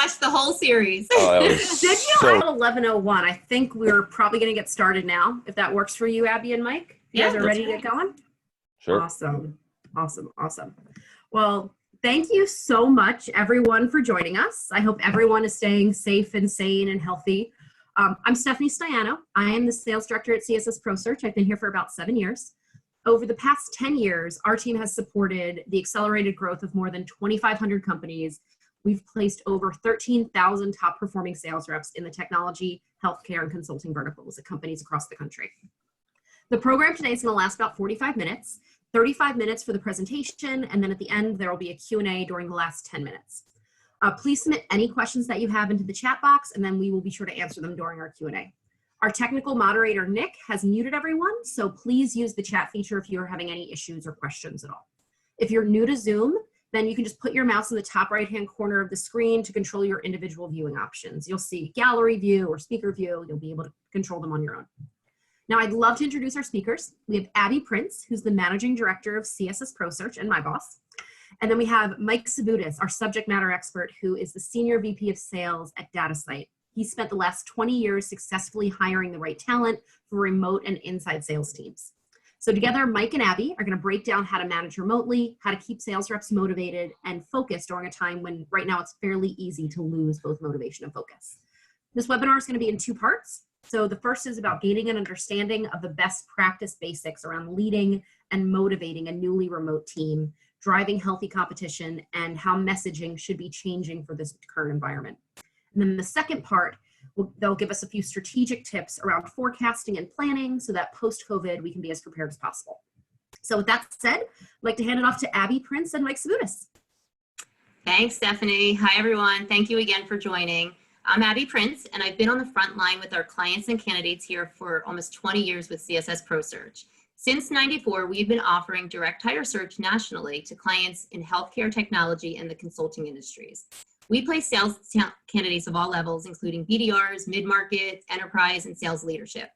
watched the whole series. Oh, that was Did you? so At 11:01. I think we're probably going to get started now, if that works for you, Abby and Mike. You guys are ready to get going? sure. Awesome. Well, thank you so much, everyone, for joining us. I hope everyone is staying safe and sane and healthy. I'm Stephanie Stiano. I am the sales director at CSS ProSearch. I've been here for about 7 years. Over the past 10 years, our team has supported the accelerated growth of more than 2,500 companies. We've placed over 13,000 top performing sales reps in the technology, healthcare, and consulting verticals at companies across the country. The program today is going to last about 45 minutes, 35 minutes for the presentation, and then at the end, there will be a Q&A during the last 10 minutes. Please submit any questions that you have into the chat box, and then we will be sure to answer them during our Q&A. Our technical moderator, Nick, has muted everyone, so please use the chat feature if you are having any issues or questions at all. If you're new to Zoom, then you can just put your mouse in the top right-hand corner of the screen to control your individual viewing options. You'll see gallery view or speaker view. You'll be able to control them on your own. Now, I'd love to introduce our speakers. We have Abby Prince, who's the Managing Director of CSS ProSearch and my boss. And then we have Mike Sabutis, our subject matter expert, who is the Senior VP of Sales at DataSite. He spent the last 20 years successfully hiring the right talent for remote and inside sales teams. So together, Mike and Abby are going to break down how to manage remotely, how to keep sales reps motivated and focused during a time when right now it's fairly easy to lose both motivation and focus. This webinar is going to be in 2 parts. So the first is about gaining an understanding of the best practice basics around leading and motivating a newly remote team, driving healthy competition, and how messaging should be changing for this current environment. And then the second part, they'll give us a few strategic tips around forecasting and planning so that post-COVID we can be as prepared as possible. So with that said, I'd like to hand it off to Abby Prince and Mike Sabutis. Thanks, Stephanie. Hi, everyone. Thank you again for joining. I'm Abby Prince, and I've been on the front line with our clients and candidates here for almost 20 years with CSS ProSearch. Since '94, we've been offering direct hire search nationally to clients in healthcare, technology, and the consulting industries. We place sales candidates of all levels, including BDRs, mid-market, enterprise, and sales leadership.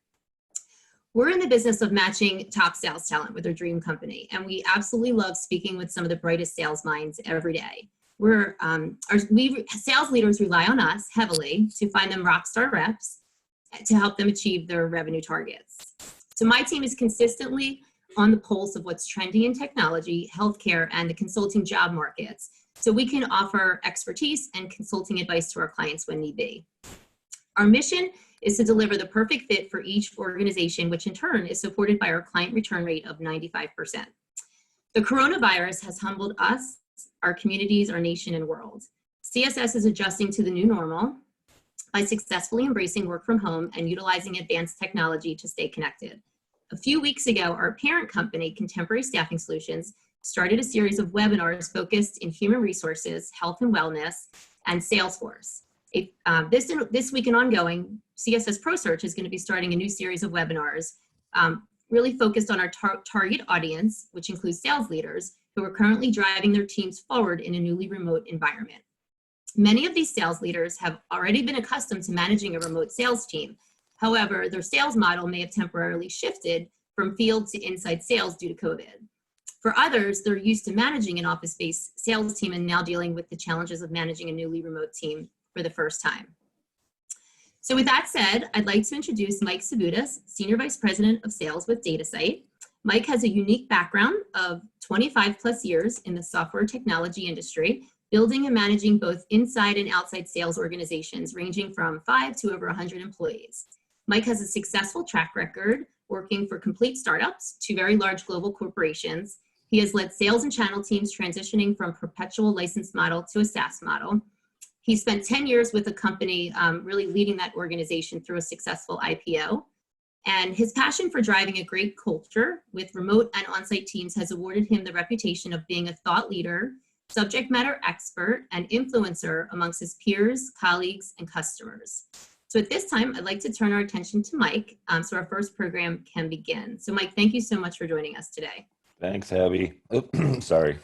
We're in the business of matching top sales talent with their dream company, and we absolutely love speaking with some of the brightest sales minds every day. Sales leaders rely on us heavily to find them rock star reps to help them achieve their revenue targets. So my team is consistently on the pulse of what's trending in technology, healthcare, and the consulting job markets, so we can offer expertise and consulting advice to our clients when need be. Our mission is to deliver the perfect fit for each organization, which in turn is supported by our client return rate of 95%. The coronavirus has humbled us, our communities, our nation, and world. CSS is adjusting to the new normal by successfully embracing work from home and utilizing advanced technology to stay connected. A few weeks ago, our parent company, Contemporary Staffing Solutions, started a series of webinars focused in human resources, health and wellness, and Salesforce. This week and ongoing, CSS ProSearch is going to be starting a new series of webinars really focused on our target audience, which includes sales leaders who are currently driving their teams forward in a newly remote environment. Many of these sales leaders have already been accustomed to managing a remote sales team. However, their sales model may have temporarily shifted from field to inside sales due to COVID. For others, they're used to managing an office-based sales team and now dealing with the challenges of managing a newly remote team for the first time. So with that said, I'd like to introduce Mike Sabutis, Senior Vice President of Sales with DataSite. Mike has a unique background of 25 plus years in the software technology industry, building and managing both inside and outside sales organizations ranging from 5 to over 100 employees. Mike has a successful track record working for complete startups to very large global corporations. He has led sales and channel teams transitioning from perpetual license model to a SaaS model. He spent 10 years with a company really leading that organization through a successful IPO. And his passion for driving a great culture with remote and on-site teams has awarded him the reputation of being a thought leader, subject matter expert, and influencer amongst his peers, colleagues, and customers. So at this time, I'd like to turn our attention to Mike so our first program can begin. So Mike, thank you so much for joining us today. Thanks, Abby. Sorry.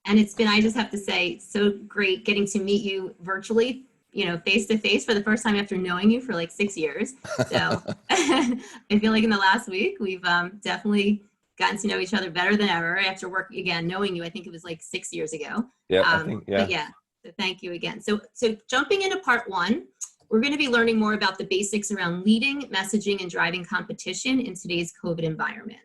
And it's been, I just have to say, so great getting to meet you virtually, you know, face to face for the first time after knowing you for like 6 years. So I feel like in the last week, we've definitely gotten to know each other better than ever after work, again, knowing you, I think it was like 6 years ago. Yeah, I think, yeah. But yeah, thank you again. So jumping into part one, we're going to be learning more about the basics around leading, messaging, and driving competition in today's COVID environment.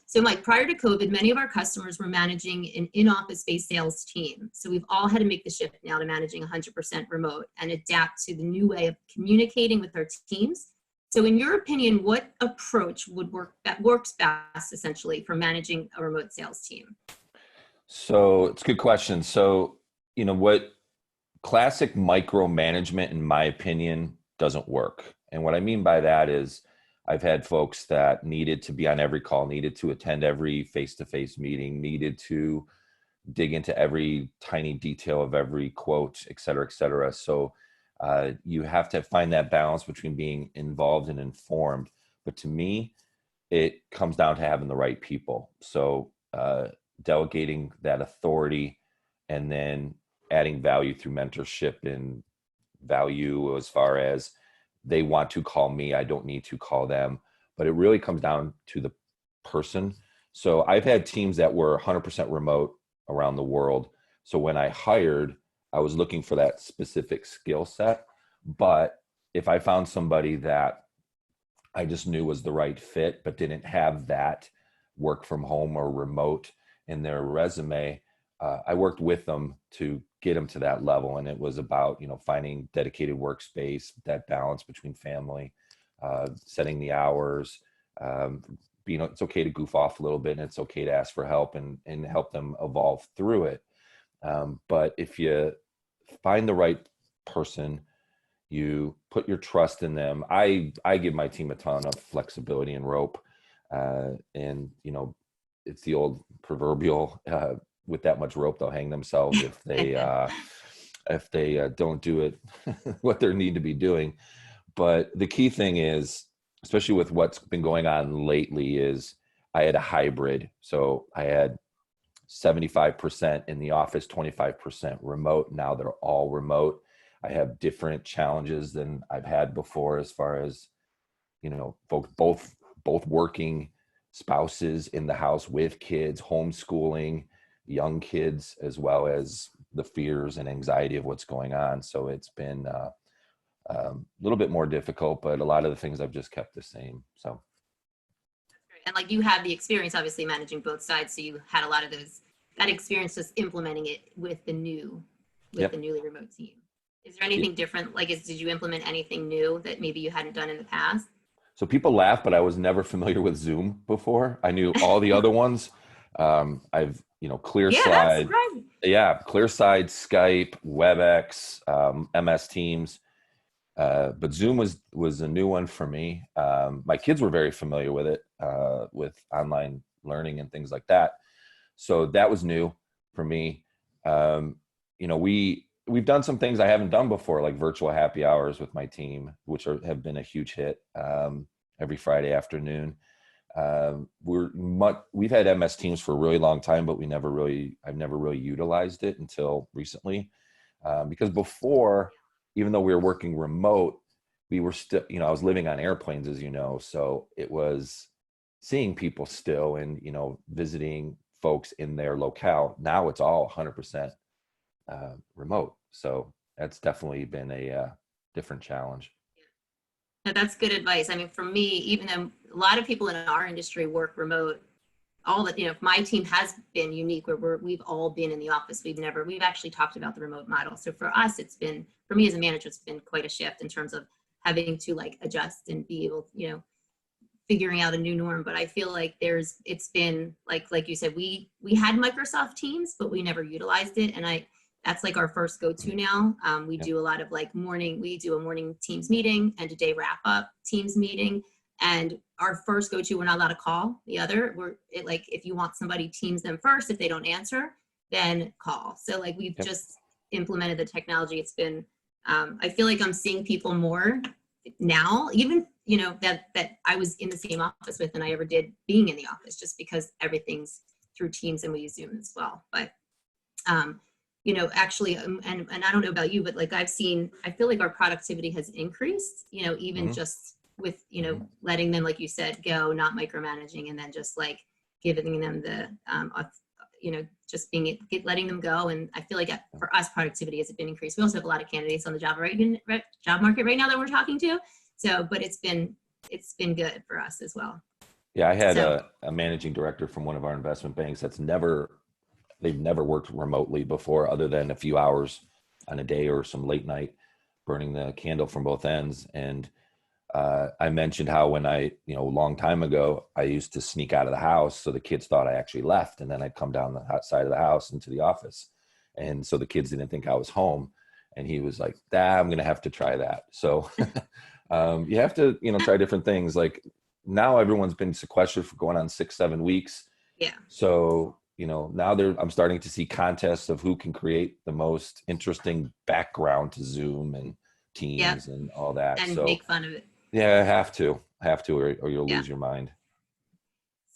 So Mike, prior to COVID, many of our customers were managing an in-office-based sales team. So we've all had to make the shift now to managing 100% remote and adapt to the new way of communicating with our teams. So in your opinion, what approach would works best essentially for managing a remote sales team? So it's a good question. So, what classic micromanagement, in my opinion, doesn't work. And what I mean by that is I've had folks that needed to be on every call, needed to attend every face-to-face meeting, needed to dig into every tiny detail of every quote, et cetera, et cetera. So you have to find that balance between being involved and informed. But to me, it comes down to having the right people. So delegating that authority and then adding value through mentorship and value as far as they want to call me, I don't need to call them. But it really comes down to the person. So I've had teams that were 100% remote around the world. So when I hired, I was looking for that specific skill set. But if I found somebody that I just knew was the right fit, but didn't have that work from home or remote in their resume, I worked with them to get them to that level. And it was about, finding dedicated workspace, that balance between family, setting the hours, it's okay to goof off a little bit, and it's okay to ask for help and help them evolve through it. But if you find the right person, you put your trust in them. I give my team a ton of flexibility and rope. And it's the old proverbial, with that much rope, they'll hang themselves if they don't do it what they need to be doing. But the key thing is, especially with what's been going on lately, is I had a hybrid. So I had 75% in the office, 25% remote. Now they're all remote. I have different challenges than I've had before, as far as, folks, both working spouses in the house with kids, homeschooling, young kids, as well as the fears and anxiety of what's going on. So it's been a little bit more difficult, but a lot of the things I've just kept the same. So. And like you have the experience, obviously, managing both sides. So you had a lot of that experience just implementing it with the newly remote team. Is there anything different? Did you implement anything new that maybe you hadn't done in the past? So people laugh, but I was never familiar with Zoom before. I knew all the other ones. I've, ClearSlide, ClearSlide, Skype, WebEx, MS Teams. But Zoom was a new one for me. My kids were very familiar with it, with online learning and things like that. So that was new for me. We've done some things I haven't done before, like virtual happy hours with my team, which have been a huge hit, every Friday afternoon. We've had MS Teams for a really long time, but I've never really utilized it until recently, because before, even though we were working remote, we were still, I was living on airplanes, as you know, so it was seeing people still and, visiting folks in their locale. Now it's all 100% remote. So that's definitely been a different challenge. Now, that's good advice. I mean, for me, even though a lot of people in our industry work remote, my team has been unique where we've all been in the office. We've actually talked about the remote model. So for us, for me as a manager, it's been quite a shift in terms of having to adjust and be able, figuring out a new norm. But I feel like it's been like you said, we had Microsoft Teams, but we never utilized it. And that's our first go-to now. We do a lot of we do a morning Teams meeting and a day wrap up Teams meeting. And our first go-to, we're not allowed to call the other. If you want somebody, Teams them first. If they don't answer, then call. So we've just implemented the technology. It's been, I feel like I'm seeing people more now, even, that I was in the same office with than I ever did being in the office, just because everything's through Teams and we use Zoom as well. But, actually, and I don't know about you, but I feel like our productivity has increased, even just with, letting them, like you said, go, not micromanaging, and then just giving them the, just letting them go. And I feel like for us, productivity has been increased. We also have a lot of candidates on the job market right now that we're talking to. So, but it's been good for us as well. Yeah, I had a managing director from one of our investment banks they've never worked remotely before, other than a few hours on a day or some late night burning the candle from both ends. And I mentioned how when a long time ago, I used to sneak out of the house so the kids thought I actually left. And then I'd come down the side of the house into the office. And so the kids didn't think I was home. And he was like, I'm going to have to try that. So you have to, try different things. Like now everyone's been sequestered for going on 6-7 weeks. Yeah. So, now I'm starting to see contests of who can create the most interesting background to Zoom and Teams and all that. And so, make fun of it. Yeah, I have to, or you'll lose your mind.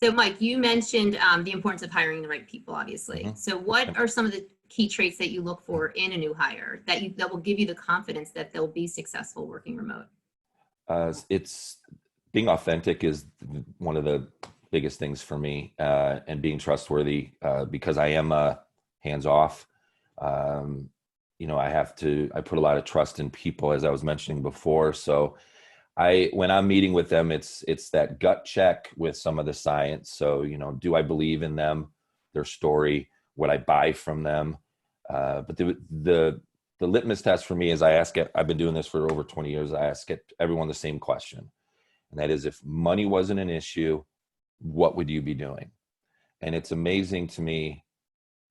So Mike, you mentioned the importance of hiring the right people, obviously. Mm-hmm. So what are some of the key traits that you look for in a new hire that will give you the confidence that they'll be successful working remote? It's being authentic is one of the biggest things for me, and being trustworthy, because I am hands-off. I put a lot of trust in people, as I was mentioning before. So when I'm meeting with them, it's that gut check with some of the science. So, do I believe in them, their story, what I buy from them? But the litmus test for me is I've been doing this for over 20 years. I ask everyone the same question. And that is, if money wasn't an issue, what would you be doing? And it's amazing to me,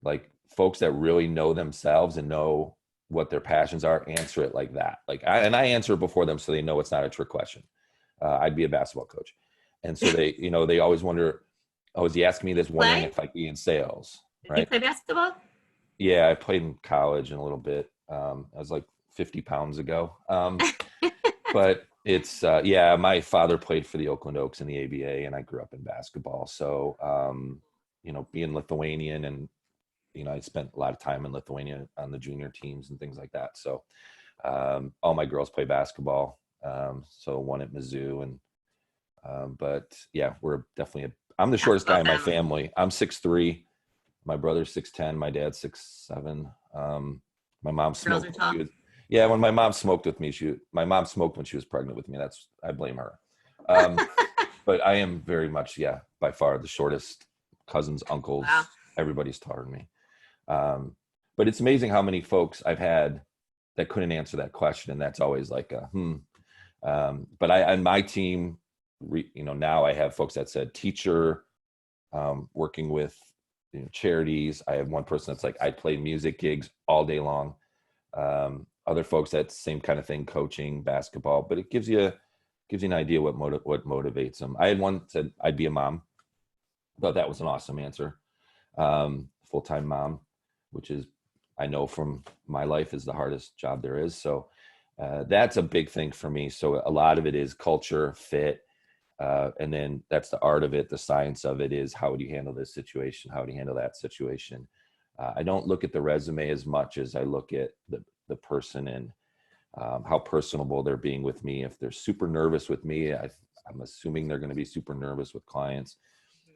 like folks that really know themselves and know what their passions are, answer it like that. I answer it before them so they know it's not a trick question. I'd be a basketball coach. And so they always wonder, is he asking me this wondering if I'd be in sales, right? Did you play basketball? Yeah, I played in college and a little bit. I was like 50 pounds ago. But it's, my father played for the Oakland Oaks in the ABA, and I grew up in basketball. So, being Lithuanian, and, I spent a lot of time in Lithuania on the junior teams and things like that. So all my girls play basketball. So one at Mizzou. But yeah, we're definitely, I'm the shortest guy in my family. I'm 6'3". My brother's 6'10". My dad's 6'7". My mom smoked. When my mom smoked with me, my mom smoked when she was pregnant with me. I blame her. But I am very much, by far the shortest. Cousins, uncles, everybody's taller than me. But it's amazing how many folks I've had that couldn't answer that question. And that's always like but on my team, now I have folks that said teacher, working with charities. I have one person that's like, I play music gigs all day long. Other folks, that same kind of thing, coaching, basketball, but it gives you an idea what motivates them. I had one said I'd be a mom. Thought that was an awesome answer. Full-time mom, which is, I know from my life, is the hardest job there is. So that's a big thing for me. So a lot of it is culture, fit. And then that's the art of it. The science of it is, how would you handle this situation? How would you handle that situation? I don't look at the resume as much as I look at the person and how personable they're being with me. If they're super nervous with me, I'm assuming they're going to be super nervous with clients.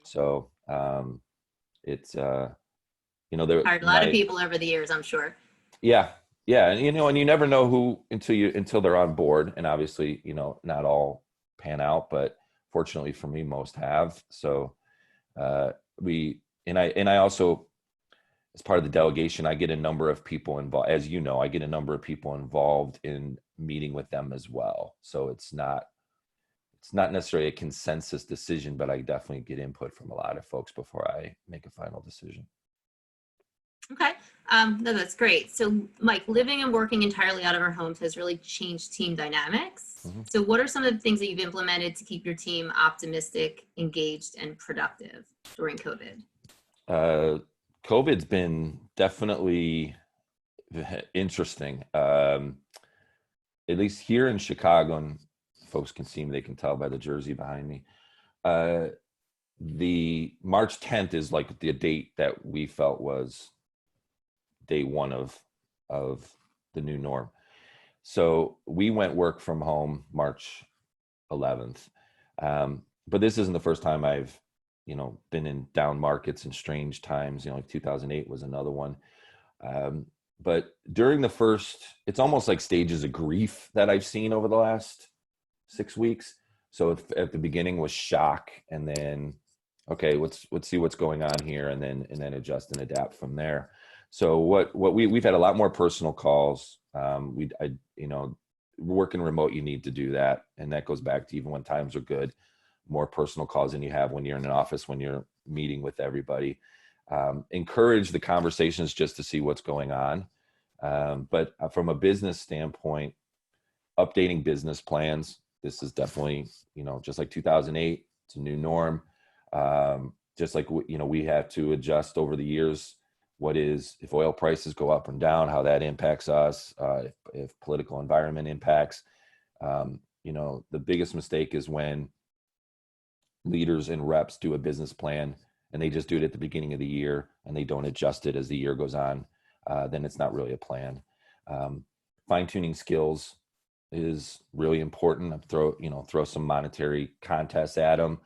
So it's, there hired a lot of people over the years, I'm sure. Yeah. And, and you never know who until they're on board. And obviously, not all pan out, but fortunately for me, most have. So I also, as part of the delegation, I get a number of people involved. As you know, I get a number of people involved in meeting with them as well. So it's not necessarily a consensus decision, but I definitely get input from a lot of folks before I make a final decision. Okay. No, that's great. So Mike, living and working entirely out of our homes has really changed team dynamics. Mm-hmm. So what are some of the things that you've implemented to keep your team optimistic, engaged, and productive during COVID? COVID's been definitely interesting. At least here in Chicago, and folks can see me, they can tell by the jersey behind me. The March 10th is like the date that we felt was day one of the new norm. So we went work from home March 11th. But this isn't the first time I've, been in down markets and strange times, like 2008 was another one. But during the first, it's almost like stages of grief that I've seen over the last 6 weeks. So at the beginning was shock, and then, okay, let's see what's going on here, and then adjust and adapt from there. So we've had a lot more personal calls. Working remote, you need to do that, and that goes back to even when times are good, more personal calls than you have when you're in an office, when you're meeting with everybody. Encourage the conversations just to see what's going on. But from a business standpoint, updating business plans, this is definitely, just like 2008, it's a new norm. Just like, we have to adjust over the years. If oil prices go up and down, how that impacts us, if political environment impacts. The biggest mistake is when leaders and reps do a business plan and they just do it at the beginning of the year and they don't adjust it as the year goes on. Then it's not really a plan. Fine-tuning skills is really important. Throw some monetary contests at them.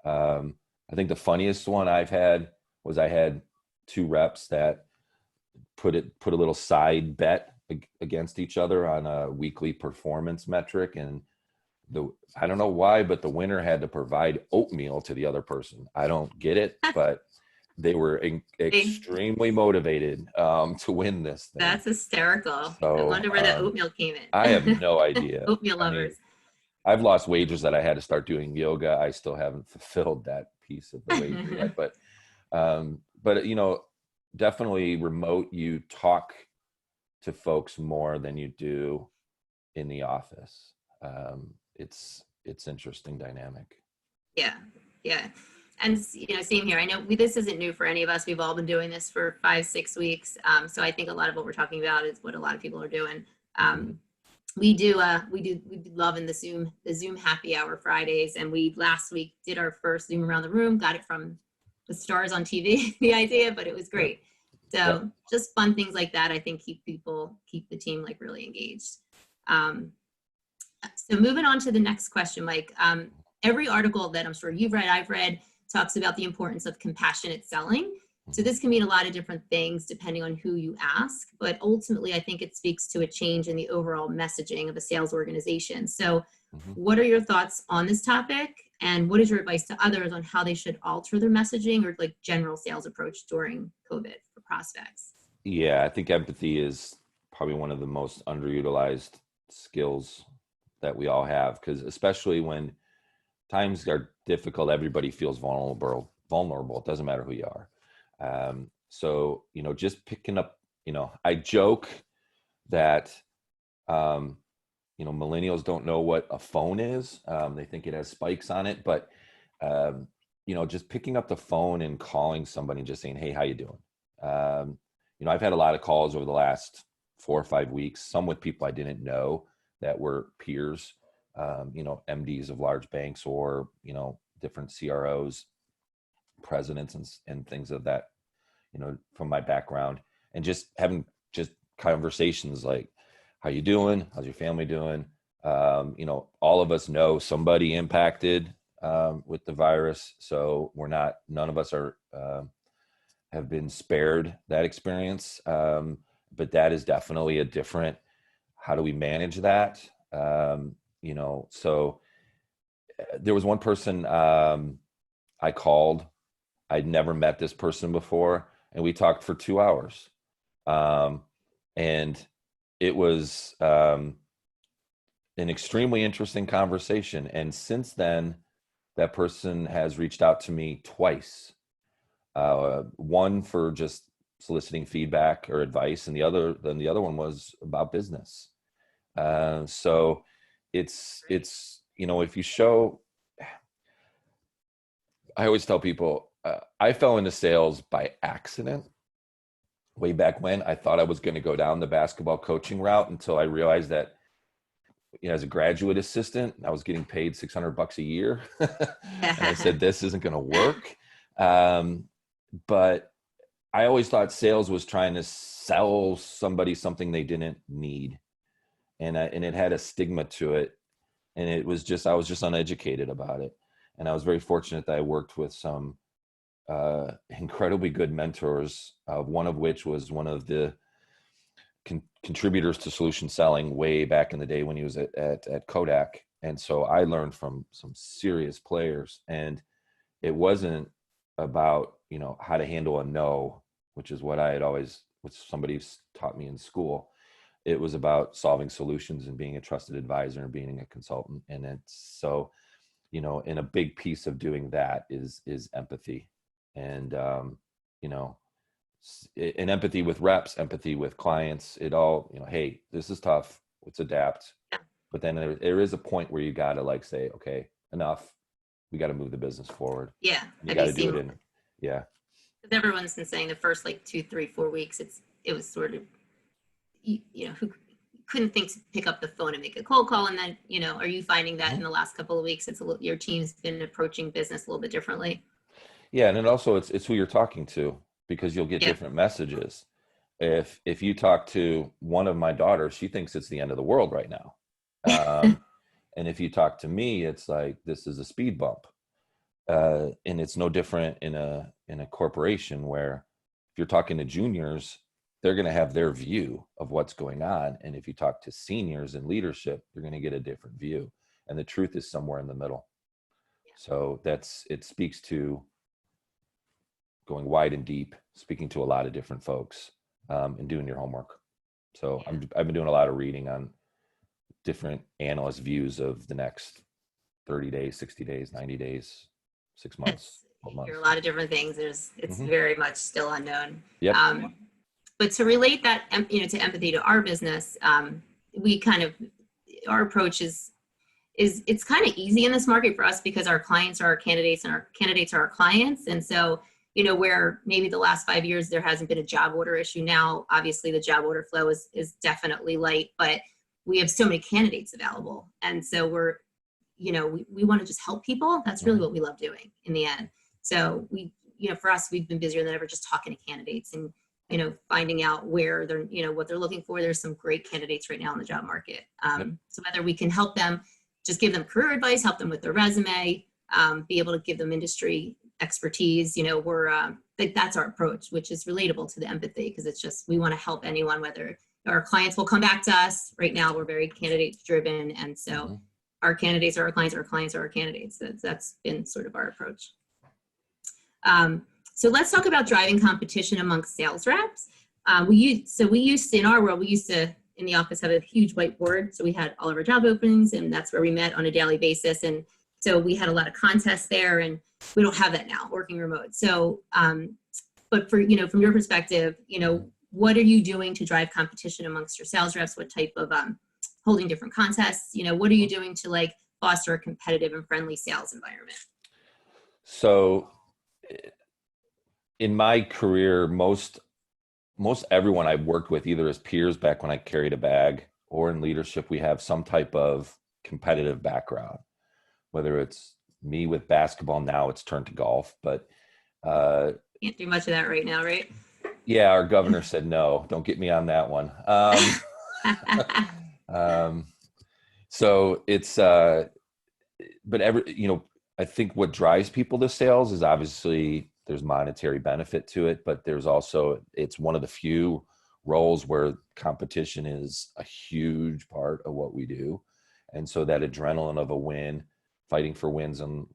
I think the funniest one I've had was I had 2 reps that put a little side bet against each other on a weekly performance metric, and I don't know why, but the winner had to provide oatmeal to the other person. I don't get it, but they were extremely motivated to win this thing. That's hysterical. So, I wonder where the oatmeal came in. I have no idea. Oatmeal lovers. I've lost wagers that I had to start doing yoga. I still haven't fulfilled that piece of the wager yet, but definitely remote, you talk to folks more than you do in the office. It's interesting dynamic. Yeah. And same here. I know this isn't new for any of us. We've all been doing this for 5-6 weeks. So I think a lot of what we're talking about is what a lot of people are doing. We do love in the Zoom happy hour Fridays, and we last week did our first Zoom around the room. Got it from the stars on TV, the idea, but it was great. So just fun things like that, I think keep the team like really engaged. So moving on to the next question, Mike. Every article that I'm sure you've read, I've read, talks about the importance of compassionate selling. So this can mean a lot of different things depending on who you ask, but ultimately I think it speaks to a change in the overall messaging of a sales organization. So what are your thoughts on this topic, and what is your advice to others on how they should alter their messaging or like general sales approach during COVID for prospects? Yeah, I think empathy is probably one of the most underutilized skills that we all have, because especially when times are difficult, everybody feels vulnerable. It doesn't matter who you are. So, just picking up, I joke that, millennials don't know what a phone is. They think it has spikes on it, but, just picking up the phone and calling somebody and just saying, hey, how you doing? I've had a lot of calls over the last 4 or 5 weeks, some with people I didn't know that were peers, MDs of large banks or, different CROs, presidents and things of that, from my background, and just having just conversations like, how you doing? How's your family doing? All of us know somebody impacted with the virus. So none of us have been spared that experience. But that is definitely a different, how do we manage that? So there was one person I called. I'd never met this person before, and we talked for 2 hours. And it was an extremely interesting conversation. And since then, that person has reached out to me twice. One for just soliciting feedback or advice, and the other one was about business. So it's if you show, I always tell people, I fell into sales by accident way back when. I thought I was going to go down the basketball coaching route until I realized that, as a graduate assistant, I was getting paid $600 a year. And I said, this isn't going to work. But I always thought sales was trying to sell somebody something they didn't need. And it had a stigma to it. And I was just uneducated about it. And I was very fortunate that I worked with some incredibly good mentors, one of which was one of the contributors to solution selling way back in the day when he was at Kodak. And so I learned from some serious players, and it wasn't about, how to handle a no, which is what I had always, which somebody taught me in school. It was about solving solutions and being a trusted advisor and being a consultant. And it's so, and a big piece of doing that is empathy. And, and empathy with reps, empathy with clients, it all, hey, this is tough. Let's adapt. But then there is a point where you got to say, okay, enough. We got to move the business forward. Yeah. You got to do it in. Yeah. Because everyone's been saying the first 2, 3, 4 weeks, it was sort of, who couldn't think to pick up the phone and make a cold call. And then, are you finding that in the last couple of weeks, your team's been approaching business a little bit differently? Yeah. And then also it's who you're talking to, because you'll get different messages. If you talk to one of my daughters, she thinks it's the end of the world right now. And if you talk to me, it's like, this is a speed bump. And it's no different in a corporation where if you're talking to juniors, they're going to have their view of what's going on. And if you talk to seniors in leadership, you're going to get a different view. And the truth is somewhere in the middle. So it speaks to going wide and deep, speaking to a lot of different folks, and doing your homework. So I've been doing a lot of reading on different analyst views of the next 30 days, 60 days, 90 days, 6 months. You hear a lot of different things. It's very much still unknown. Yep. But to relate that, to empathy to our business, our approach is it's kind of easy in this market for us because our clients are our candidates and our candidates are our clients. And so, where maybe the last 5 years there hasn't been a job order issue, now obviously the job order flow is definitely light, but we have so many candidates available. And so we're, we want to just help people. That's really what we love doing in the end. So for us, we've been busier than ever just talking to candidates and, finding out where they're, what they're looking for. There's some great candidates right now in the job market. So whether we can help them, just give them career advice, help them with their resume, be able to give them industry expertise, we're that's our approach, which is relatable to the empathy, because it's just, we want to help anyone, whether our clients will come back to us. Right now, we're very candidate driven. And so our candidates are our clients are our candidates. That's been sort of our approach. So let's talk about driving competition amongst sales reps. We used to, in the office, have a huge whiteboard. So we had all of our job openings, and that's where we met on a daily basis. And so we had a lot of contests there, and we don't have that now, working remote. So, but for, from your perspective, what are you doing to drive competition amongst your sales reps? What type of holding different contests? What are you doing to foster a competitive and friendly sales environment? So in my career, most everyone I've worked with, either as peers back when I carried a bag or in leadership, we have some type of competitive background, whether it's me with basketball. Now it's turned to golf, but can't do much of that right now, right? Yeah, our governor said no. Don't get me on that one. So it's, but I think what drives people to sales is obviously there's monetary benefit to it, but there's also, it's one of the few roles where competition is a huge part of what we do. And so that adrenaline of a win, fighting for wins and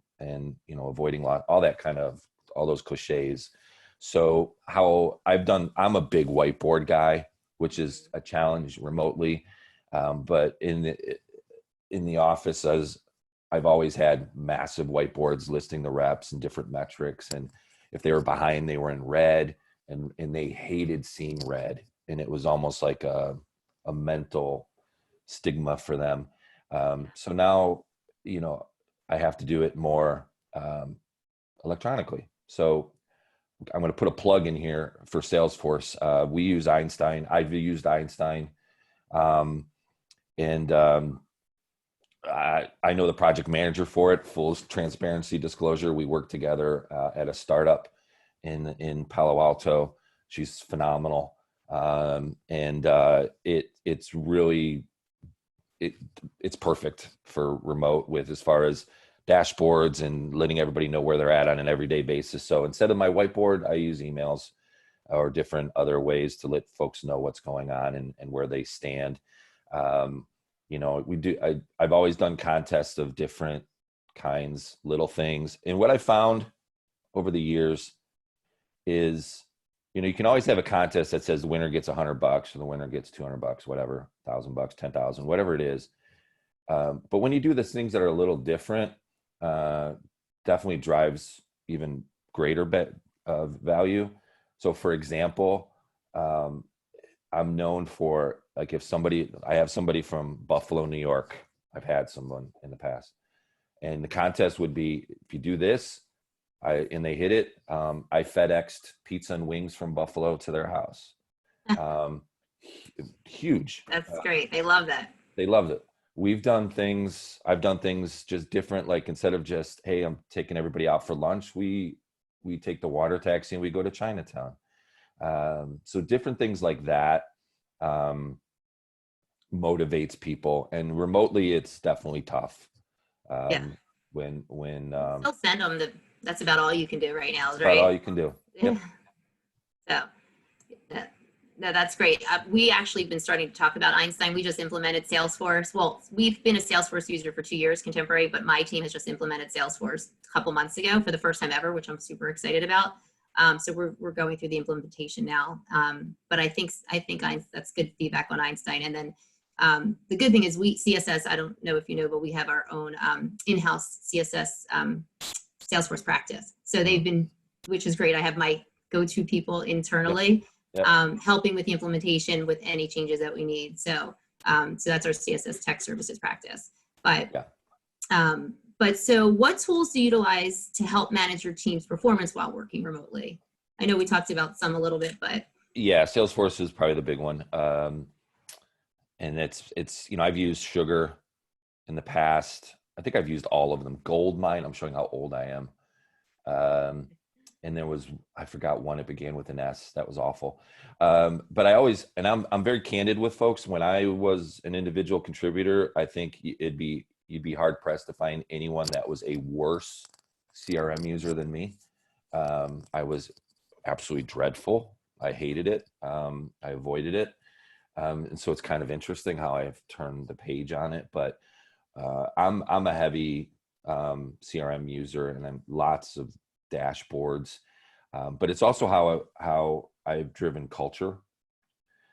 avoiding loss, all that kind of, all those cliches. So I'm a big whiteboard guy, which is a challenge remotely. But in the office, as I've always had massive whiteboards listing the reps and different metrics. And if they were behind, they were in red, and they hated seeing red. And it was almost like a mental stigma for them. So now, I have to do it more electronically. So I'm going to put a plug in here for Salesforce. We use Einstein. I've used Einstein. I know the project manager for it. Full transparency, disclosure. We work together at a startup in Palo Alto. She's phenomenal. It's really, it's perfect for remote with as far as dashboards and letting everybody know where they're at on an everyday basis. So instead of my whiteboard, I use emails or different other ways to let folks know what's going on and where they stand. I've always done contests of different kinds, little things. And what I found over the years is, you can always have a contest that says the winner gets $100 or the winner gets $200, whatever, $1,000, 10,000, whatever it is. But when you do the things that are a little different, definitely drives even greater value. So for example, I'm known for, like, I have somebody from Buffalo, New York. I've had someone in the past, and the contest would be, if you do this, and they hit it, I FedExed pizza and wings from Buffalo to their house. Huge. That's great. They love that. They loved it. I've done things just different. Like, instead of just, hey, I'm taking everybody out for lunch, we take the water taxi and we go to Chinatown. So different things like that motivates people, and remotely it's definitely tough. When They'll send them that's about all you can do right now, right? About all you can do. Yep. So, no, that's great. We actually been starting to talk about Einstein. We just implemented Salesforce. Well, we've been a Salesforce user for 2 years, Contemporary, but my team has just implemented Salesforce a couple months ago for the first time ever, which I'm super excited about. So we're going through the implementation now. But I think that's good feedback on Einstein. And then the good thing is CSS, I don't know if you know, but we have our own in-house CSS Salesforce practice. So which is great. I have my go-to people internally. Yep. Helping with the implementation with any changes that we need. So that's our CSS tech services practice. But so what tools do you utilize to help manage your team's performance while working remotely? I know we talked about some a little bit, but. Yeah, Salesforce is probably the big one. And it's I've used Sugar in the past. I think I've used all of them. Goldmine, I'm showing how old I am. And there was, I forgot one, it began with an S. That was awful. But I'm very candid with folks. When I was an individual contributor, I think you'd be hard pressed to find anyone that was a worse CRM user than me. I was absolutely dreadful. I hated it. I avoided it. And so it's kind of interesting how I've turned the page on it, but I'm a heavy CRM user, and I'm lots of dashboards, but it's also how I've driven culture.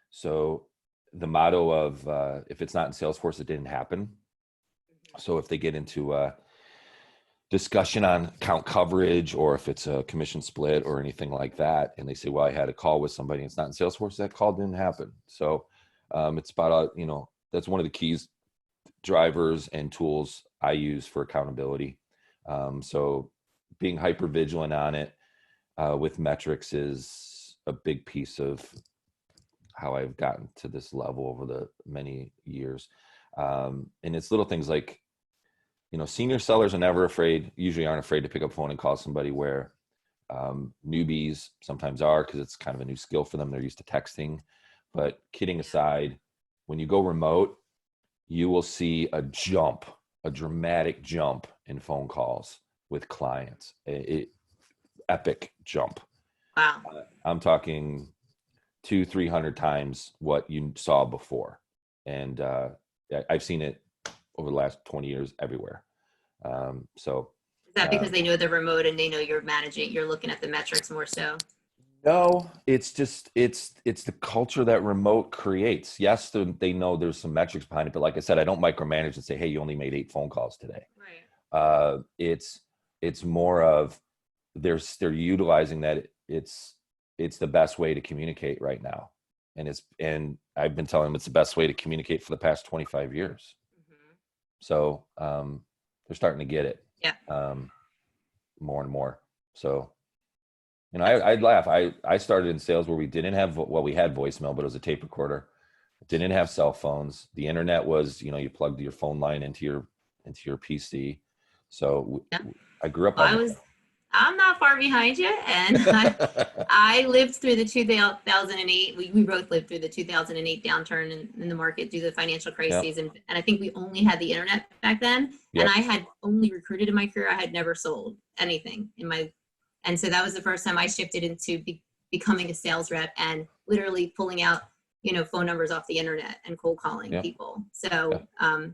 So the motto of if it's not in Salesforce, it didn't happen. So if they get into a discussion on account coverage, or if it's a commission split or anything like that, and they say, well, I had a call with somebody, it's not in Salesforce, that call didn't happen. So it's about, that's one of the keys, drivers and tools I use for accountability. So being hyper vigilant on it with metrics is a big piece of how I've gotten to this level over the many years. And it's little things like, senior sellers are usually aren't afraid to pick up the phone and call somebody, where newbies sometimes are, because it's kind of a new skill for them. They're used to texting. But kidding aside, when you go remote, you will see a dramatic jump in phone calls with clients. Epic jump. Wow. I'm talking 200-300 times what you saw before. And I've seen it over the last 20 years everywhere. So is that because they know they're remote and they know you're looking at the metrics more so? No, it's just, it's the culture that remote creates. Yes, they know there's some metrics behind it, but like I said, I don't micromanage and say, hey, you only made 8 phone calls today. Right. It's more of they're utilizing that it's the best way to communicate right now. And I've been telling them it's the best way to communicate for the past 25 years. Mm-hmm. So they're starting to get it. Yeah. More and more. So, I'd laugh. I started in sales where we didn't have, we had voicemail, but it was a tape recorder. Didn't have cell phones. The internet was, you plugged your phone line into your PC. So yeah. I grew up on I'm not far behind you, and I lived through the 2008. We both lived through the 2008 downturn in the market due to the financial Yep. crises, and I think we only had the internet back then. Yep. And I had only recruited in my career. I had never sold anything in my, and so that was the first time I shifted into becoming a sales rep and literally pulling out, phone numbers off the internet and cold calling Yep. people. So Yep.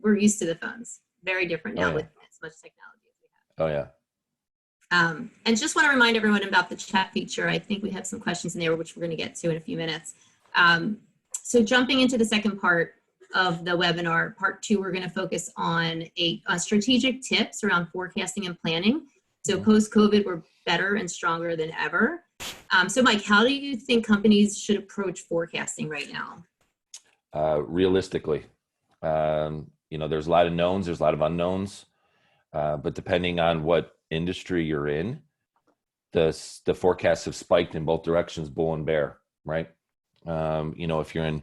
we're used to the phones. Very different now with as much technology as we have. Oh yeah. And just want to remind everyone about the chat feature. I think we have some questions in there, which we're going to get to in a few minutes. So jumping into the second part of the webinar, part 2, we're going to focus on strategic tips around forecasting and planning. So post-COVID, we're better and stronger than ever. So Mike, how do you think companies should approach forecasting right now? Realistically, there's a lot of knowns, there's a lot of unknowns, but depending on what industry you're in, the forecasts have spiked in both directions, bull and bear, right? If you're in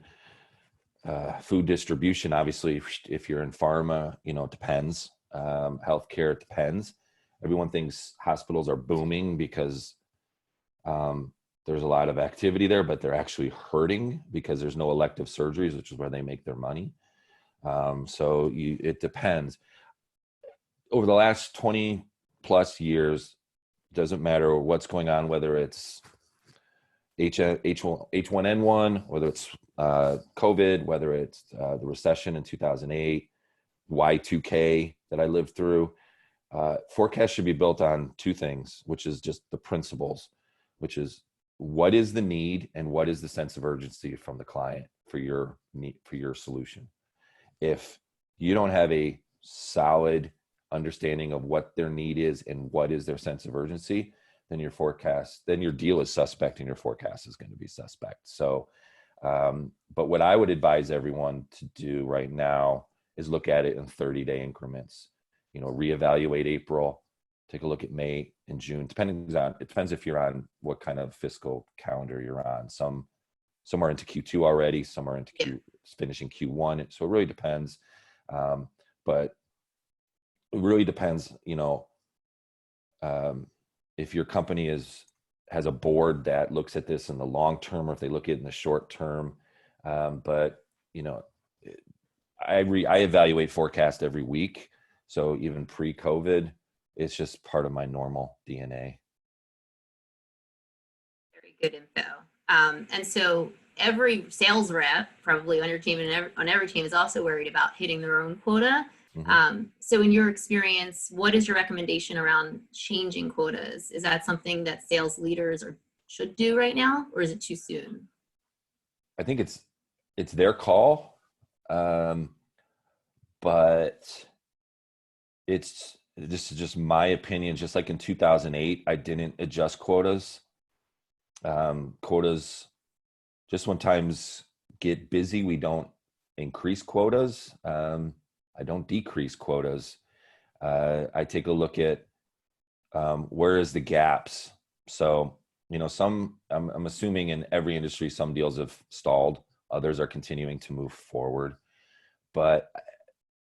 food distribution, obviously, if you're in pharma, it depends. Healthcare, it depends. Everyone thinks hospitals are booming because there's a lot of activity there, but they're actually hurting because there's no elective surgeries, which is where they make their money. It depends. Over the last 20 plus years, doesn't matter what's going on, whether it's H1N1, whether it's COVID, whether it's the recession in 2008, Y2K that I lived through. Forecast should be built on 2 things, which is just the principles, which is what is the need and what is the sense of urgency from the client for your need, for your solution. If you don't have a solid understanding of what their need is and what is their sense of urgency, then your deal is suspect and your forecast is going to be suspect. So, but what I would advise everyone to do right now is look at it in 30-day increments. Reevaluate April, take a look at May and June, it depends if you're on what kind of fiscal calendar you're on. Some are into Q2 already, some are into finishing Q1. So it really depends. But it really depends, if your company has a board that looks at this in the long term, or if they look at it in the short term. But I evaluate forecast every week. So even pre-COVID, it's just part of my normal DNA. Very good info. And so every sales rep probably on your team and on every team is also worried about hitting their own quota. So in your experience, what is your recommendation around changing quotas? Is that something that sales leaders should do right now, or is it too soon? I think it's their call. But this is just my opinion. Just like in 2008, I didn't adjust quotas. Quotas, just when times get busy, we don't increase quotas. I don't decrease quotas. I take a look at where is the gaps. So, I'm assuming in every industry, some deals have stalled, others are continuing to move forward. But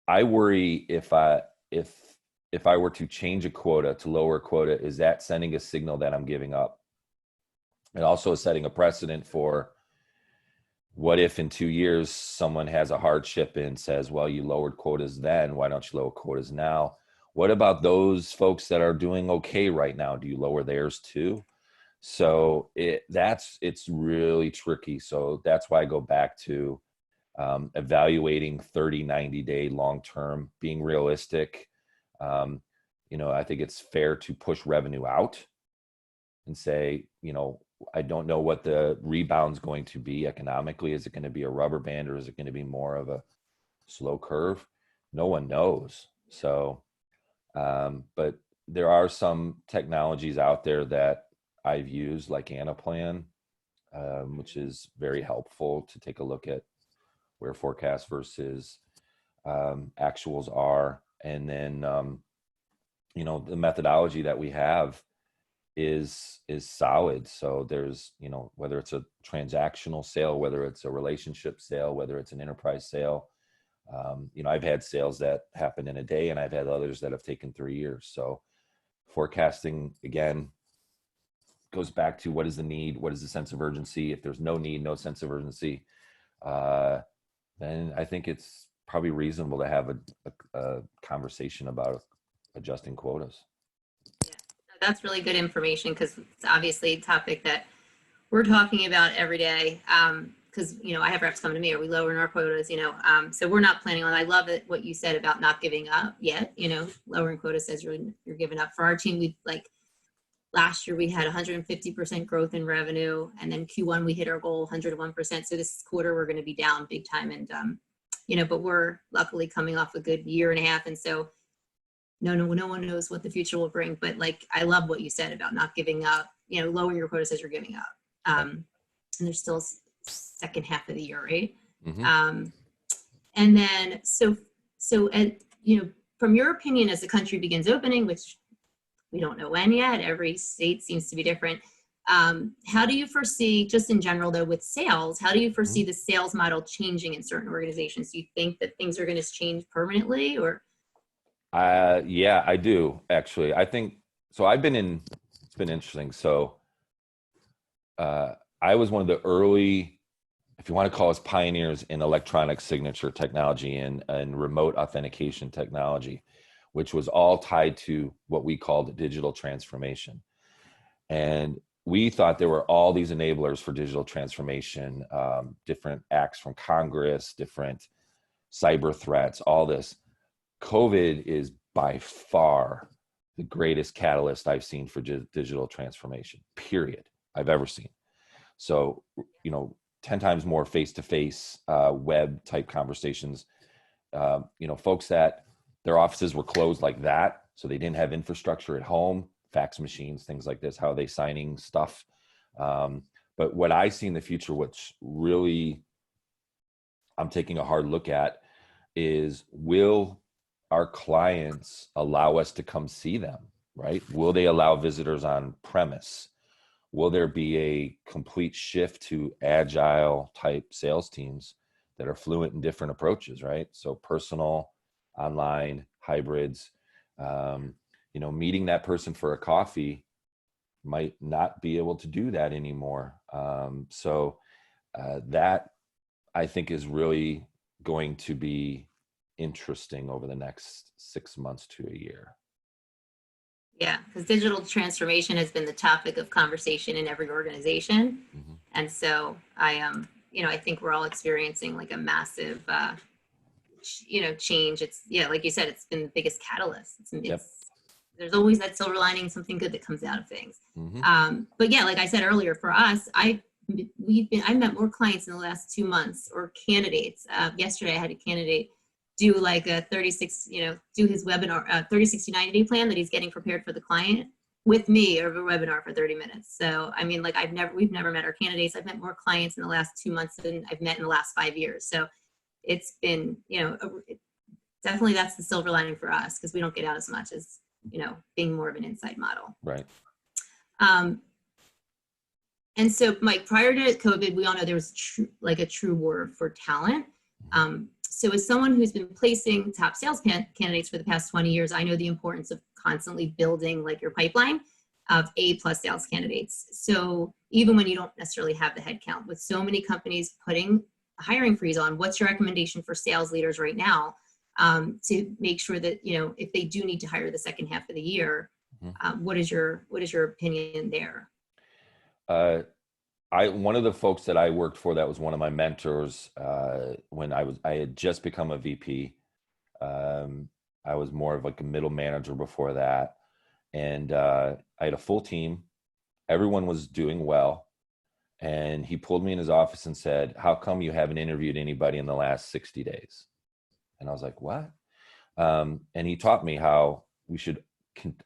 I worry if I were to change a quota, to lower a quota, is that sending a signal that I'm giving up? It also is setting a precedent for what if in 2 years someone has a hardship and says, well, you lowered quotas then, why don't you lower quotas now? What about those folks that are doing okay right now? Do you lower theirs too? So it's really tricky. So that's why I go back to evaluating 30, 90-day long-term, being realistic. I think it's fair to push revenue out and say, I don't know what the rebound's going to be economically. Is it going to be a rubber band, or is it going to be more of a slow curve? No one knows. So, but there are some technologies out there that I've used, like Anaplan, which is very helpful to take a look at where forecasts versus actuals are. And then, the methodology that we have is solid. So there's, whether it's a transactional sale, whether it's a relationship sale, whether it's an enterprise sale, I've had sales that happen in a day, and I've had others that have taken 3 years. So Forecasting, again, goes back to what is the need, what is the sense of urgency. If there's no need, no sense of urgency, then I think it's probably reasonable to have a conversation about adjusting quotas. Yeah, that's really good information, because it's obviously a topic that we're talking about every day. Because I have reps coming to me, are we lowering our quotas? So we're not planning on. I love it what you said about not giving up yet. Lowering quotas says you're giving up. For our team, we last year we had 150% growth in revenue, and then Q1 we hit our goal 101%. So this quarter we're going to be down big time, and but we're luckily coming off a good year and a half, and so no one knows what the future will bring. But I love what you said about not giving up. Lowering your quota says you're giving up, and there's still second half of the year, right? Mm-hmm. And then from your opinion, as the country begins opening, which we don't know when yet, every state seems to be different. How do you foresee, just in general though, with sales, how do you foresee the sales model changing in certain organizations? Do you think that things are going to change permanently, or? Yeah, I do actually. I think so. It's been interesting. So I was one of the early, if you want to call us pioneers in electronic signature technology and remote authentication technology, which was all tied to what we called digital transformation. And we thought there were all these enablers for digital transformation, different acts from Congress, different cyber threats, all this. COVID is by far the greatest catalyst I've seen for digital transformation, period, I've ever seen. So, 10 times more face-to-face web type conversations, folks that their offices were closed like that, so they didn't have infrastructure at home, fax machines, things like this, how are they signing stuff? But what I see in the future, which really I'm taking a hard look at, is will our clients allow us to come see them, right? Will they allow visitors on premise? Will there be a complete shift to agile type sales teams that are fluent in different approaches, right? So personal, online, hybrids, meeting that person for a coffee might not be able to do that anymore. That I think is really going to be interesting over the next 6 months to a year. Yeah, because digital transformation has been the topic of conversation in every organization. Mm-hmm. And so I think we're all experiencing a massive, change. It's, like you said, it's been the biggest catalyst. There's always that silver lining, something good that comes out of things. Mm-hmm. But yeah, like I said earlier, for us, I met more clients in the last 2 months, or candidates. Yesterday I had a candidate do a 36, do his webinar, 30, 60, 90-day plan that he's getting prepared for the client with me over a webinar for 30 minutes. So, I mean, we've never met our candidates. I've met more clients in the last 2 months than I've met in the last 5 years. So it's been, definitely that's the silver lining for us, because we don't get out as much as, being more of an inside model. Right. And so, Mike, prior to COVID, we all know there was a true war for talent. So as someone who's been placing top sales candidates for the past 20 years, I know the importance of constantly building your pipeline of A+ sales candidates. So even when you don't necessarily have the headcount, with so many companies putting a hiring freeze on, what's your recommendation for sales leaders right now to make sure that, if they do need to hire the second half of the year, what is your opinion there? One of the folks that I worked for, that was one of my mentors when I had just become a VP. I was more of a middle manager before that. And I had a full team. Everyone was doing well. And he pulled me in his office and said, "How come you haven't interviewed anybody in the last 60 days? And I was like, "What?" And he taught me how we should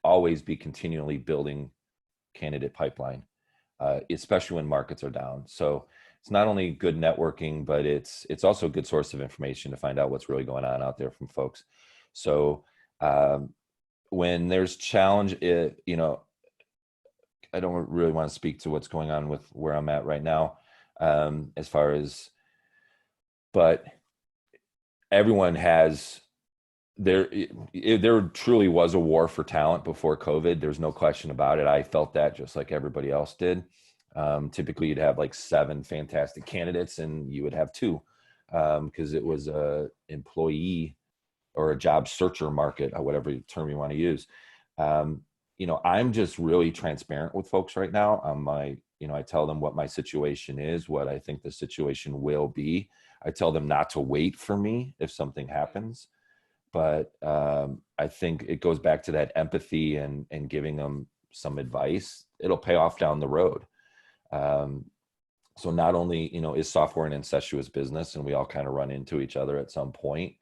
always be continually building candidate pipeline. Especially when markets are down. So it's not only good networking, but it's also a good source of information to find out what's really going on out there from folks. So when there's challenge, I don't really want to speak to what's going on with where I'm at right now, but everyone has there truly was a war for talent before COVID. There's no question about it. I felt that just like everybody else did. Typically you'd have like 7 fantastic candidates and you would have 2 because it was a employee or a job searcher market, or whatever term you want to use. I'm just really transparent with folks right now. I tell them what my situation is, what I think the situation will be. I tell them not to wait for me if something happens. But I think it goes back to that empathy and giving them some advice. It'll pay off down the road. So not only, is software an incestuous business and we all kind of run into each other at some point,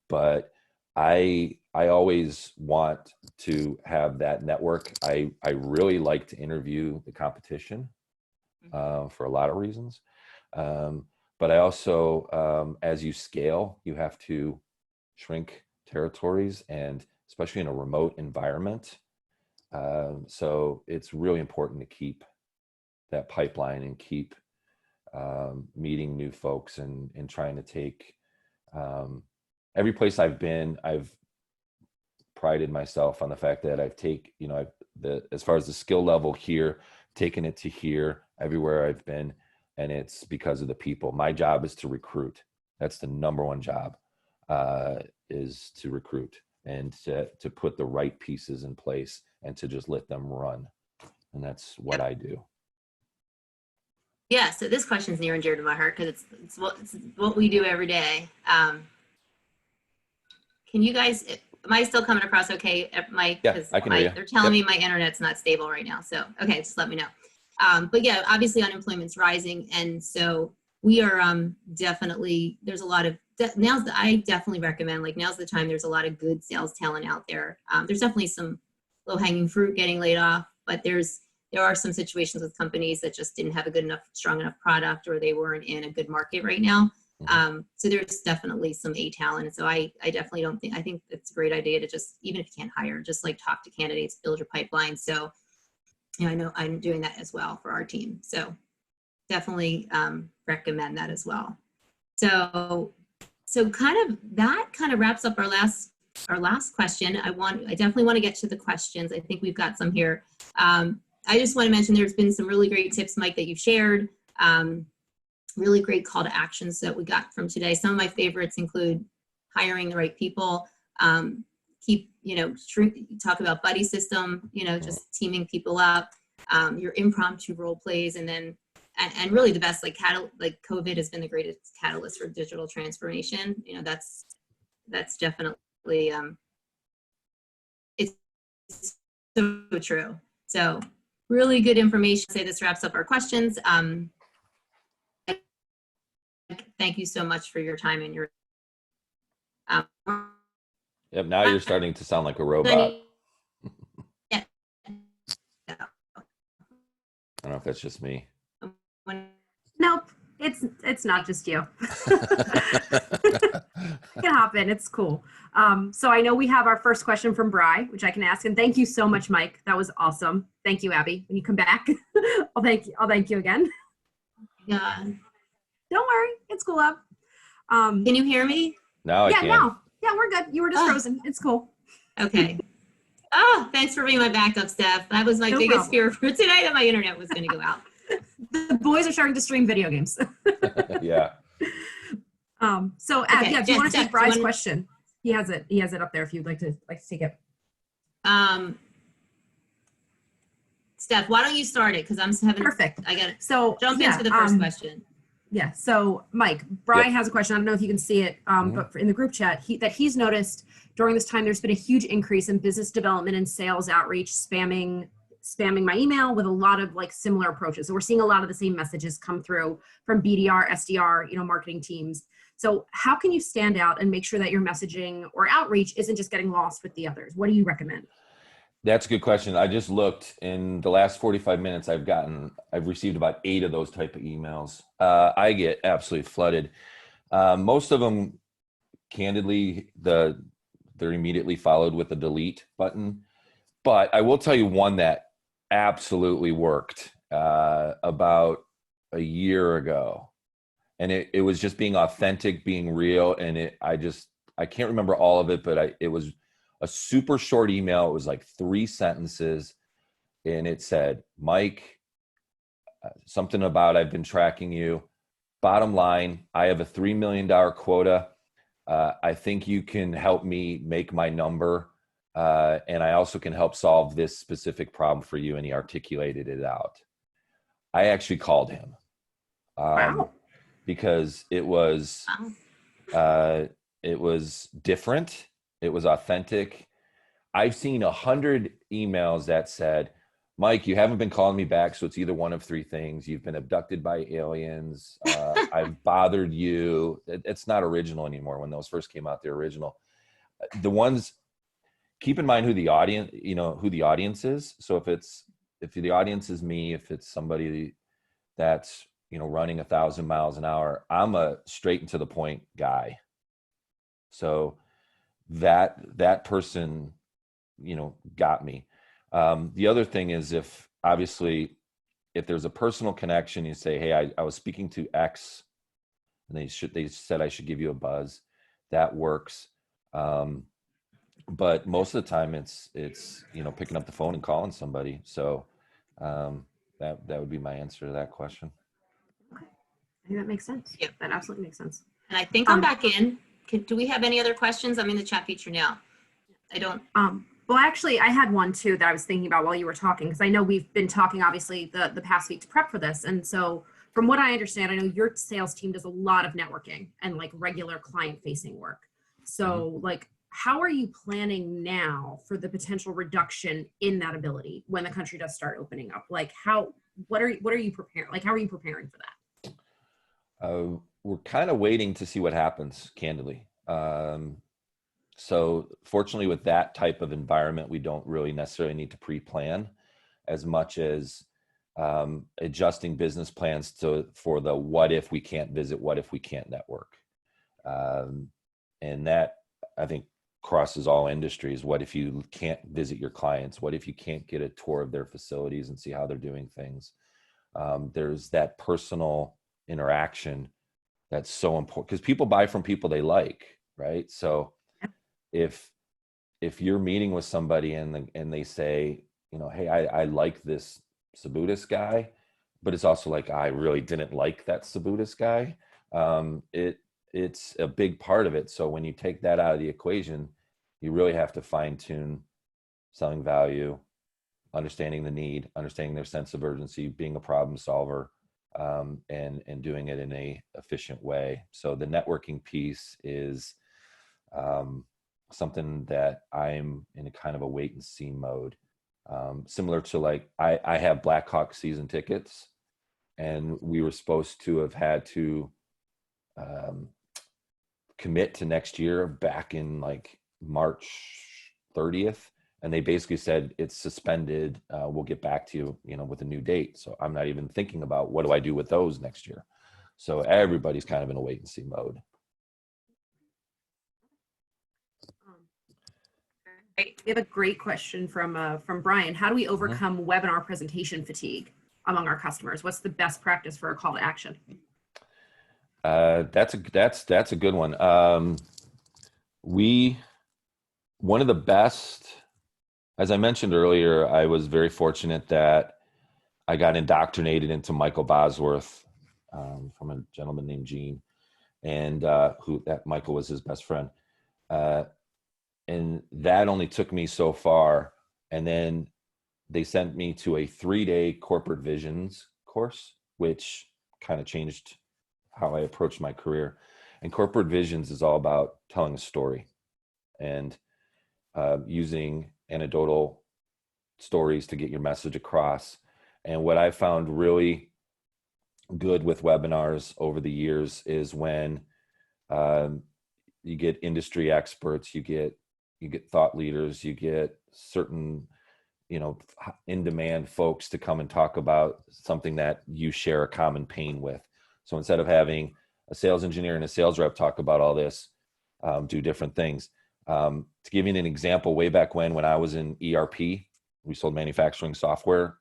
but I always want to have that network. I really like to interview the competition for a lot of reasons. But I also, as you scale, you have to shrink territories, and especially in a remote environment. So it's really important to keep that pipeline and keep meeting new folks and trying to take every place I've been. I've prided myself on the fact that as far as the skill level here, taken it to here everywhere I've been, and it's because of the people. My job is to recruit. That's the number one job, is to recruit and to put the right pieces in place and to just let them run. And that's what I do. Yeah, so this question is near and dear to my heart because it's what we do every day. Can you guys, am I still coming across okay, Mike? Yeah, I can hear you. They're telling me my internet's not stable right now. So, okay, just let me know. But yeah, obviously unemployment's rising. And so we are definitely, there's a lot of, I definitely recommend, now's the time, there's a lot of good sales talent out there. There's definitely some low hanging fruit getting laid off, but there are some situations with companies that just didn't have a strong enough product, or they weren't in a good market right now. So there's definitely some talent. And so I definitely I think it's a great idea to just, even if you can't hire, just talk to candidates, build your pipeline. So, I know I'm doing that as well for our team. So definitely recommend that as well. So that kind of wraps up our last question. I definitely want to get to the questions. I think we've got some here. I just want to mention there's been some really great tips, Mike, that you've shared. Really great call to actions that we got from today. Some of my favorites include hiring the right people, talk about buddy system, just teaming people up, your impromptu role plays, and then, and really the best, COVID has been the greatest catalyst for digital transformation. That's definitely, it's so true. So really good information. Say this wraps up our questions. Thank you so much for your time and your. Yep. Now you're starting to sound like a robot. Yeah. I don't know if that's just me. Nope, it's not just you. It can happen. It's cool. So I know we have our first question from Bri, which I can ask. And thank you so much, Mike. That was awesome. Thank you, Abby. When you come back, I'll thank you again. Yeah. Don't worry, it's cool up. Can you hear me? No, I can't. Yeah, we're good. You were just frozen. It's cool. Okay. Thanks for being my backup, Steph. That was my biggest fear for today, that my internet was going to go out. The boys are starting to stream video games. Yeah. So Ab, do you want to take Bri's question? He has it up there if you'd like to take it. Steph, why don't you start it? Because I'm having perfect. I got it. So jump into the first question. Yeah. So Mike, Bri has a question. I don't know if you can see it, but in the group chat, he's noticed during this time there's been a huge increase in business development and sales outreach, spamming my email with a lot of similar approaches. So we're seeing a lot of the same messages come through from BDR, SDR, marketing teams. So how can you stand out and make sure that your messaging or outreach isn't just getting lost with the others? What do you recommend? That's a good question. I just looked in the last 45 minutes. I've received about 8 of those type of emails. I get absolutely flooded. Most of them, candidly, they're immediately followed with a delete button. But I will tell you one that absolutely worked about a year ago. And it was just being authentic, being real. And I just I can't remember all of it, but it was a super short email. It was like 3 sentences, and it said, Mike, something about I've been tracking you. Bottom line, I have a $3 million quota. I think you can help me make my number. And I also can help solve this specific problem for you. And he articulated it out. I actually called him Wow. because it was different. It was authentic. I've seen 100 emails that said, Mike, you haven't been calling me back, so it's either one of 3 things. You've been abducted by aliens. I've bothered you. It's not original anymore. When those first came out, they're original. The ones, keep in mind who the audience is. So if the audience is me, if it's somebody that's, running 1,000 miles an hour, I'm a straight and to the point guy. So that person, got me. The other thing is if there's a personal connection, you say, hey, I was speaking to X and they said I should give you a buzz. That works. But most of the time it's picking up the phone and calling somebody. So that would be my answer to that question. Okay. I think that makes sense. Yep. That absolutely makes sense. And I think I'm back in. Do we have any other questions? I'm in the chat feature now. I don't. Well, actually, I had one too that I was thinking about while you were talking, because I know we've been talking obviously the past week to prep for this. And so from what I understand, I know your sales team does a lot of networking and like regular client facing work. So like, how are you planning now for the potential reduction in that ability when the country does start opening up? Like what are you preparing? Like, how are you preparing for that? We're kind of waiting to see what happens, candidly. So fortunately with that type of environment, we don't really necessarily need to pre-plan as much as adjusting business plans for the what if we can't visit, what if we can't network. And that, I think, crosses all industries. What if you can't visit your clients? What if you can't get a tour of their facilities and see how they're doing things? There's that personal interaction that's so important because people buy from people they like, right? So if you're meeting with somebody and they say, hey, I like this Sabutis guy, but it's also like, I really didn't like that Sabutis guy. It's a big part of it. So when you take that out of the equation, you really have to fine tune selling value, understanding the need, understanding their sense of urgency, being a problem solver, and doing it in a efficient way. So the networking piece is something that I'm in a kind of a wait and see mode. Similar to like, I have Blackhawk season tickets, and we were supposed to have had to commit to next year back in like March 30th. And they basically said it's suspended. We'll get back to you, with a new date. So I'm not even thinking about what do I do with those next year. So everybody's kind of in a wait and see mode. We have a great question from Brian. How do we overcome webinar presentation fatigue among our customers? What's the best practice for a call to action? That's a good one. One of the best, as I mentioned earlier, I was very fortunate that I got indoctrinated into Michael Bosworth from a gentleman named Gene, and that Michael was his best friend. And that only took me so far. And then they sent me to a 3-day corporate visions course, which kind of changed how I approached my career. And corporate visions is all about telling a story and using anecdotal stories to get your message across. And what I found really good with webinars over the years is when you get industry experts, you get thought leaders, you get certain, in-demand folks to come and talk about something that you share a common pain with. So instead of having a sales engineer and a sales rep talk about all this, do different things. To give you an example, way back when I was in ERP, we sold manufacturing software,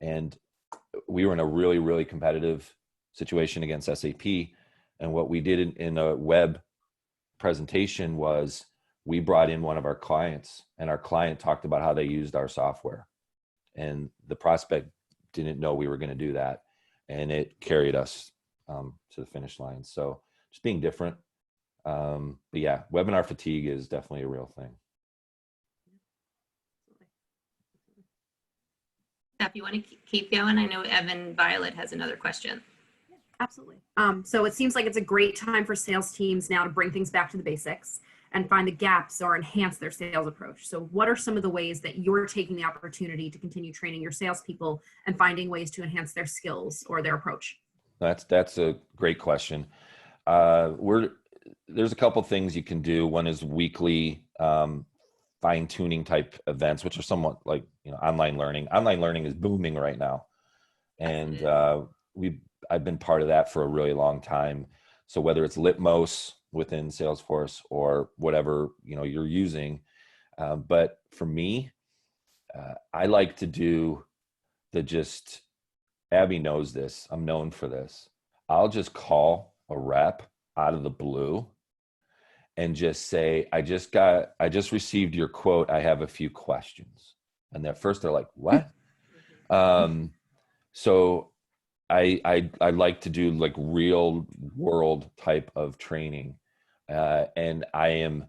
and we were in a really, really competitive situation against SAP. And what we did in a web presentation was we brought in one of our clients, and our client talked about how they used our software, and the prospect didn't know we were going to do that, and it carried us to the finish line. So just being different. But yeah, webinar fatigue is definitely a real thing. Steph, you want to keep going? I know Evan Violet has another question. Absolutely. So it seems like it's a great time for sales teams now to bring things back to the basics and find the gaps or enhance their sales approach. So what are some of the ways that you're taking the opportunity to continue training your salespeople and finding ways to enhance their skills or their approach? That's a great question. There's a couple things you can do. One is weekly fine-tuning type events, which are somewhat like, online learning. Online learning is booming right now. And I've been part of that for a really long time. So whether it's Litmos within Salesforce or whatever, you're using. But for me, I like to do Abby knows this. I'm known for this. I'll just call a rep out of the blue and just say, I just received your quote. I have a few questions. And at first they're like, what? So I like to do like real world type of training. And I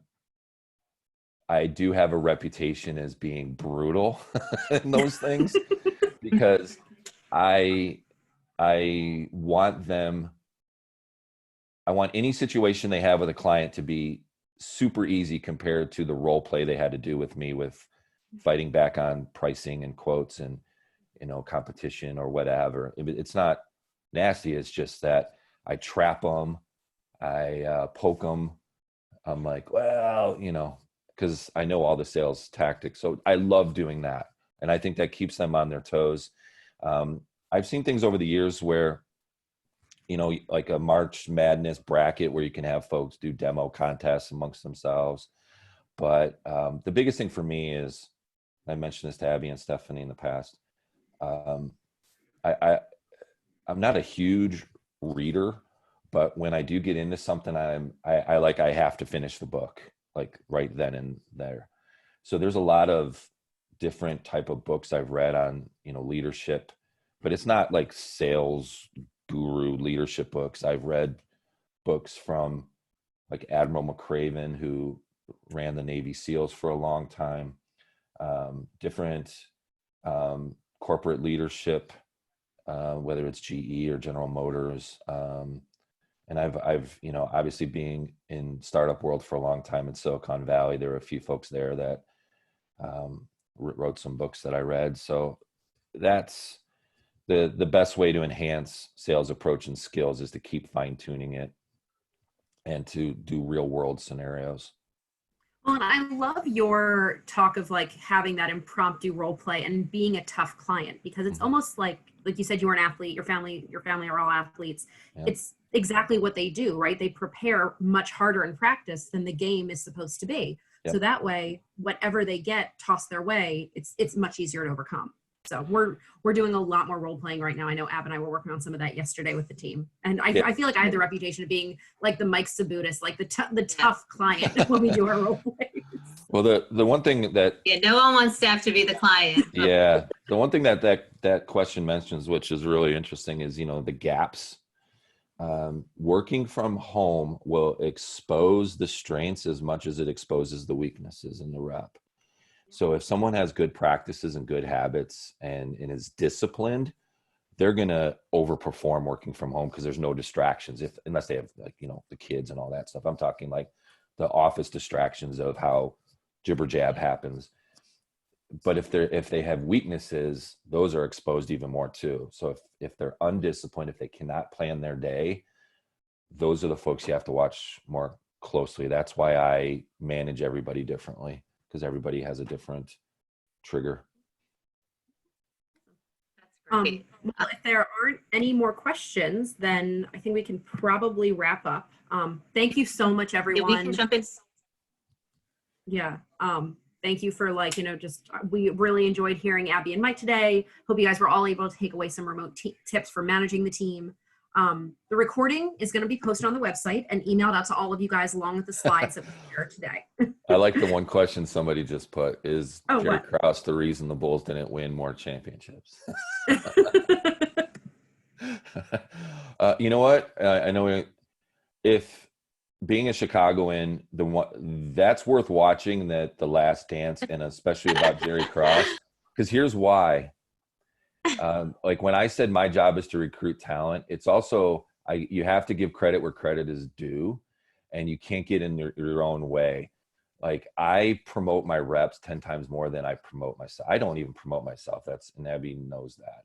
do have a reputation as being brutal in those things because I want any situation they have with a client to be super easy compared to the role play they had to do with me with fighting back on pricing and quotes and, competition or whatever. It's not nasty. It's just that I trap them. I poke them. I'm like, well, because I know all the sales tactics. So I love doing that. And I think that keeps them on their toes. I've seen things over the years where, like a March Madness bracket where you can have folks do demo contests amongst themselves. But the biggest thing for me is, I mentioned this to Abby and Stephanie in the past. I'm not a huge reader, but when I do get into something, I have to finish the book like right then and there. So there's a lot of different type of books I've read on, leadership, but it's not like sales guru leadership books. I've read books from like Admiral McCraven, who ran the Navy SEALs for a long time, different corporate leadership, whether it's GE or General Motors. And I've obviously being in startup world for a long time in Silicon Valley, there were a few folks there that wrote some books that I read. So that's the best way to enhance sales approach and skills is to keep fine tuning it and to do real world scenarios. Well, and I love your talk of like having that impromptu role play and being a tough client, because it's almost like you said, you were an athlete, your family are all athletes. Yeah. It's exactly what they do, right? They prepare much harder in practice than the game is supposed to be. Yep. So that way, whatever they get tossed their way, it's much easier to overcome. So we're doing a lot more role playing right now. I know Ab and I were working on some of that yesterday with the team, and I feel like I have the reputation of being like the Mike Sabutis, like the tough client when we do our role plays. Well, the one thing that no one wants staff to be the client. Yeah, the one thing that question mentions, which is really interesting, is the gaps. Working from home will expose the strengths as much as it exposes the weaknesses in the rep. So if someone has good practices and good habits and is disciplined, they're going to overperform working from home because there's no distractions, unless they have the kids and all that stuff. I'm talking like the office distractions of how jibber jab happens. But if they have weaknesses, those are exposed even more too. So if they're undisciplined, if they cannot plan their day, those are the folks you have to watch more closely. That's why I manage everybody differently, because everybody has a different trigger. That's great. Well, if there aren't any more questions, then I think we can probably wrap up. Thank you so much, everyone. Yeah, we can jump in. Yeah. Thank you for we really enjoyed hearing Abby and Mike today. Hope you guys were all able to take away some remote tips for managing the team. The recording is going to be posted on the website and emailed out to all of you guys along with the slides that we shared today. I like the one question somebody just put, is Oh, Jerry what? Krause the reason the Bulls didn't win more championships? You know what? I know if being a Chicagoan, that's worth watching, that The Last Dance, and especially about Jerry Krause, because here's why. Like when I said my job is to recruit talent, it's also, you have to give credit where credit is due, and you can't get in your own way. Like I promote my reps 10 times more than I promote myself. I don't even promote myself. And Abby knows that.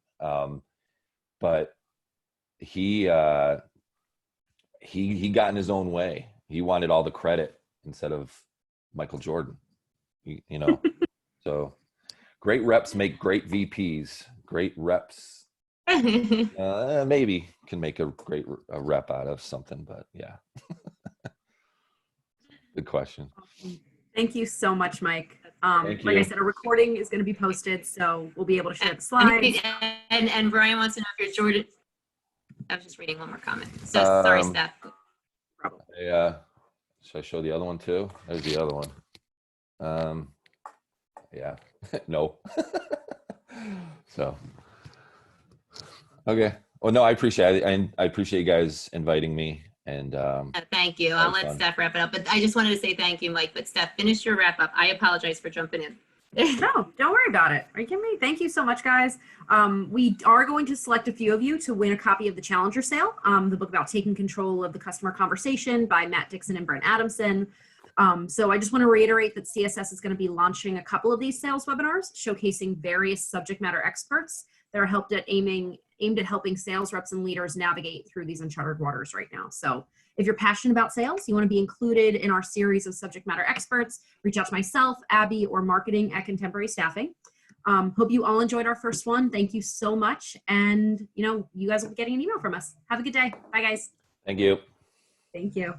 But he got in his own way. He wanted all the credit instead of Michael Jordan, you know? So great reps make great VPs. Great reps maybe can make a great rep out of something, but yeah. Good question. Thank you so much, Mike. Thank like you. I said, a recording is going to be posted, so we'll be able to share the slides. And Brian wants to know if you're Jordan. I was just reading one more comment. So sorry, Steph. Yeah. Should I show the other one too? There's the other one. Yeah. No. So. Okay. Well, no, I appreciate it. I appreciate you guys inviting me. And thank you. I'll let Steph wrap it up. But I just wanted to say thank you, Mike. But Steph, finish your wrap up. I apologize for jumping in. No, don't worry about it. Are you kidding me? Thank you so much, guys. We are going to select a few of you to win a copy of the Challenger Sale, the book about taking control of the customer conversation by Matt Dixon and Brent Adamson. So I just want to reiterate that CSS is going to be launching a couple of these sales webinars showcasing various subject matter experts that are aimed at helping sales reps and leaders navigate through these uncharted waters right now. So if you're passionate about sales, you want to be included in our series of subject matter experts, reach out to myself, Abby, or marketing at Contemporary Staffing. Hope you all enjoyed our first one. Thank you so much. And you guys will be getting an email from us. Have a good day. Bye, guys. thank you. Thank you.